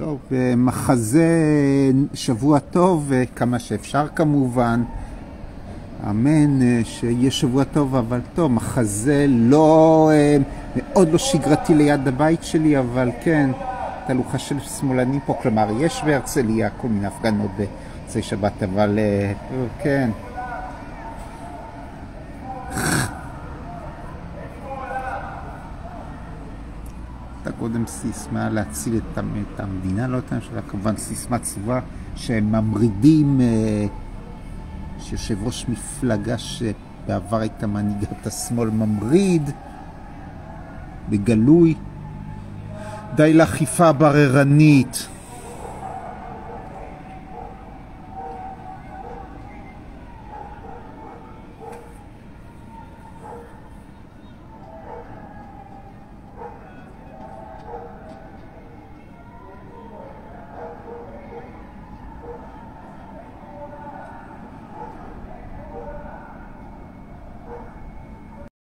טוב, מחזה שבוע טוב, כמה שאפשר כמובן. אמן, שיהיה שבוע טוב, אבל טוב, מחזה לא, מאוד לא שגרתי ליד הבית שלי, אבל כן, תהלוכה של שמאלנים פה, כלומר, יש בהרצליה כל מיני הפגנות בצי שבת, אבל כן. הייתה קודם סיסמה להציל את המדינה, לא את הממשלה, כמובן סיסמה צבא שהם ממרידים, שיושב ראש מפלגה שבעבר הייתה מנהיגת השמאל ממריד בגלוי. די לאכיפה בררנית.